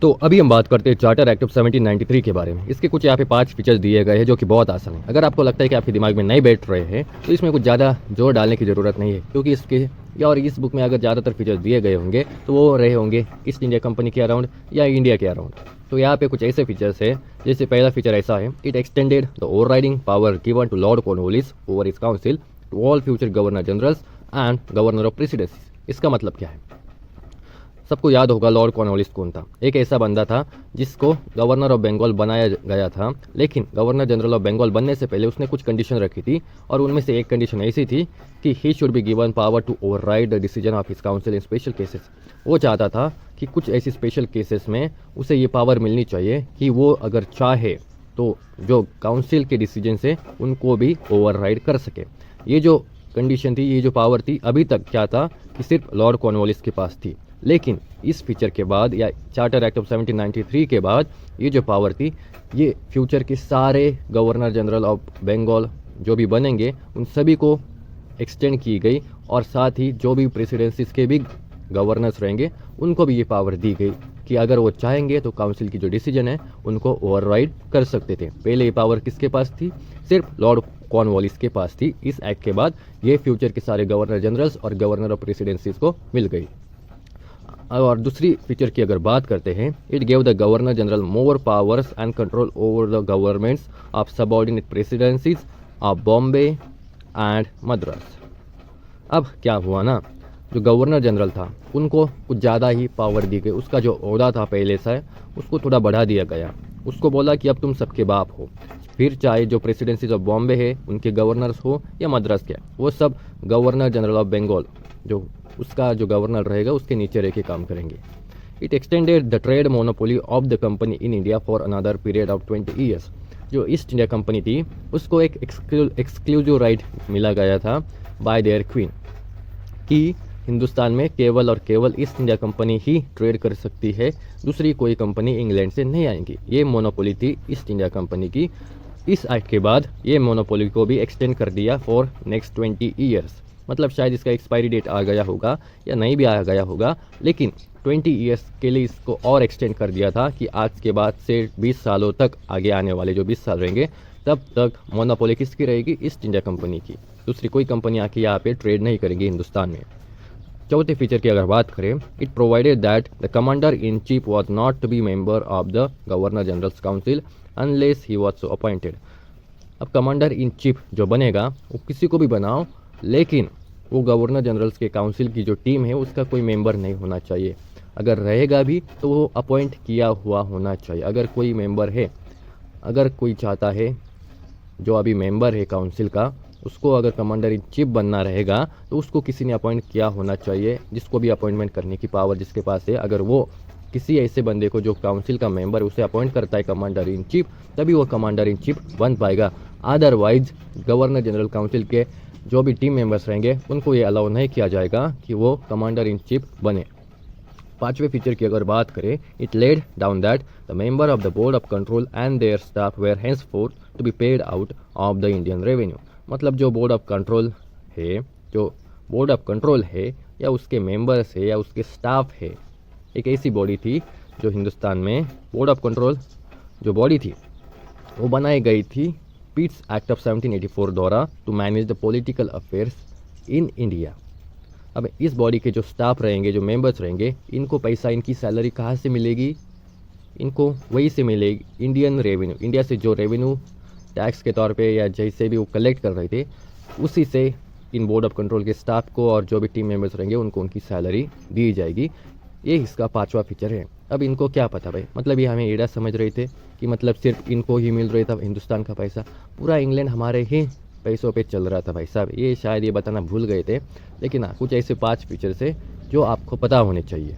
तो अभी हम बात करते हैं चार्टर एक्ट ऑफ 1793 के बारे में। इसके कुछ यहाँ पे 5 फीचर्स दिए गए हैं जो कि बहुत आसान है। अगर आपको लगता है कि आपके दिमाग में नहीं बैठ रहे हैं तो इसमें कुछ ज़्यादा जोर डालने की ज़रूरत नहीं है, क्योंकि इसके या और इस बुक में अगर ज़्यादातर फीचर्स दिए गए होंगे तो वो रहे होंगे ईस्ट इंडिया कंपनी के अराउंड या इंडिया के अराउंड। तो यहाँ पे कुछ ऐसे फीचर्स है, जैसे पहला फीचर ऐसा है, it extended the overriding power given to lord Cornwallis over his council to all future governor generals and governor of presidency. इसका मतलब क्या है? सबको याद होगा लॉर्ड कॉर्नवालिस कौन था। एक ऐसा बंदा था जिसको गवर्नर ऑफ बंगाल बनाया गया था, लेकिन गवर्नर जनरल ऑफ बंगाल बनने से पहले उसने कुछ कंडीशन रखी थी, और उनमें से एक कंडीशन ऐसी थी कि he should be given power to override the decision of his council in special cases. वो चाहता था कि कुछ ऐसी स्पेशल केसेस में उसे ये पावर मिलनी चाहिए कि वो अगर चाहे तो जो काउंसिल के डिसीजन से उनको भी ओवरराइड कर सके। ये जो कंडीशन थी, ये जो पावर थी, अभी तक क्या था कि सिर्फ लॉर्ड कॉर्नवालिस के पास थी। लेकिन इस फीचर के बाद या चार्टर एक्ट ऑफ 1793 के बाद ये जो पावर थी, ये फ्यूचर के सारे गवर्नर जनरल ऑफ बंगाल जो भी बनेंगे उन सभी को एक्सटेंड की गई, और साथ ही जो भी प्रेसिडेंसीज के भी गवर्नर्स रहेंगे उनको भी ये पावर दी गई कि अगर वो चाहेंगे तो काउंसिल की जो डिसीजन है उनको ओवरराइड कर सकते थे। पहले ये पावर किसके पास थी? सिर्फ लॉर्ड कॉर्नवालिस के पास थी। इस एक्ट के बाद ये फ्यूचर के सारे गवर्नर जनरल्स और गवर्नर ऑफ प्रेसिडेंसीज को मिल गई। और दूसरी फीचर की अगर बात करते हैं, it gave the governor general more powers and control over the governments of subordinate presidencies of Bombay and Madras. अब क्या हुआ ना, जो गवर्नर जनरल था उनको कुछ ज़्यादा ही पावर दी गई। उसका जो ओहदा था पहले से उसको थोड़ा बढ़ा दिया गया। उसको बोला कि अब तुम सबके बाप हो। फिर चाहे जो प्रेसिडेंसीज ऑफ बॉम्बे है उनके गवर्नर्स हो या मद्रास के, वो सब गवर्नर जनरल ऑफ बंगाल जो उसका जो गवर्नर रहेगा उसके नीचे रह के काम करेंगे। It extended the trade monopoly of the company in India for another period of 20 years. जो ईस्ट इंडिया कंपनी थी उसको एक एक्सक्लूसिव राइट मिला गया था बाय देयर क्वीन कि हिंदुस्तान में केवल और केवल ईस्ट इंडिया कंपनी ही ट्रेड कर सकती है, दूसरी कोई कंपनी इंग्लैंड से नहीं आएंगी। ये मोनोपोली थी ईस्ट इंडिया कंपनी की। इस एक्ट के बाद ये मोनोपोली को भी एक्सटेंड कर दिया फॉर नेक्स्ट 20 ईयर्स। मतलब शायद इसका एक्सपायरी डेट आ गया होगा या नहीं भी आ गया होगा, लेकिन 20 ईयर्स के लिए इसको और एक्सटेंड कर दिया था कि आज के बाद से 20 सालों तक, आगे आने वाले जो 20 साल रहेंगे तब तक मोनोपोली किसकी रहेगी? ईस्ट इंडिया कंपनी की। दूसरी कोई कंपनी आके यहाँ पे ट्रेड नहीं करेगी हिंदुस्तान में। चौथे फीचर की अगर बात करें, it provided that the commander in chief was not to be member of the governor generals council unless he was so appointed. अब कमांडर इन चीफ जो बनेगा वो किसी को भी बनाओ, लेकिन वो गवर्नर जनरल्स के काउंसिल की जो टीम है उसका कोई मेंबर नहीं होना चाहिए। अगर रहेगा भी तो वो अपॉइंट किया हुआ होना चाहिए। अगर कोई मेंबर है, अगर कोई चाहता है जो अभी मेंबर है काउंसिल का, उसको अगर कमांडर इन चीफ बनना रहेगा तो उसको किसी ने अपॉइंट किया होना चाहिए, जिसको भी अपॉइंटमेंट करने की पावर जिसके पास है। अगर वो किसी ऐसे बंदे को जो काउंसिल का मेंबर उसे अपॉइंट करता है कमांडर इन चीफ, तभी वो कमांडर इन चीफ बन पाएगा। अदरवाइज गवर्नर जनरल काउंसिल के जो भी टीम मेंबर्स रहेंगे उनको ये अलाउ नहीं किया जाएगा कि वो कमांडर इन चीफ बने। पांचवें फीचर की अगर बात करें, it laid down that the member of the board of control and their staff were henceforth to be paid out of the Indian revenue. मतलब जो बोर्ड ऑफ कंट्रोल है, जो बोर्ड ऑफ कंट्रोल है या उसके मेंबर्स है या उसके स्टाफ है, एक ऐसी बॉडी थी जो हिंदुस्तान में बोर्ड ऑफ कंट्रोल जो बॉडी थी वो बनाई गई थी पीट्स एक्ट ऑफ 1784 द्वारा to manage the political affairs in India. अब इस बॉडी के जो स्टाफ रहेंगे, जो मेंबर्स रहेंगे, इनको पैसा, इनकी सैलरी कहाँ से मिलेगी? इनको वही से मिलेगी इंडियन रेवेन्यू। इंडिया से जो रेवेन्यू टैक्स के तौर पे या जैसे भी वो कलेक्ट कर रहे थे उसी से इन बोर्ड ऑफ कंट्रोल के स्टाफ को और जो भी टीम मेंबर्स रहेंगे उनको उनकी सैलरी दी जाएगी। ये इसका पांचवा फीचर है। अब इनको क्या पता भाई, मतलब ये हमें एड़ा समझ रहे थे कि मतलब सिर्फ इनको ही मिल रहा था हिंदुस्तान का पैसा, पूरा इंग्लैंड हमारे ही पैसों पे चल रहा था भाई साहब। ये शायद ये बताना भूल गए थे, लेकिन हाँ, कुछ ऐसे 5 फीचर्स है जो आपको पता होने चाहिए।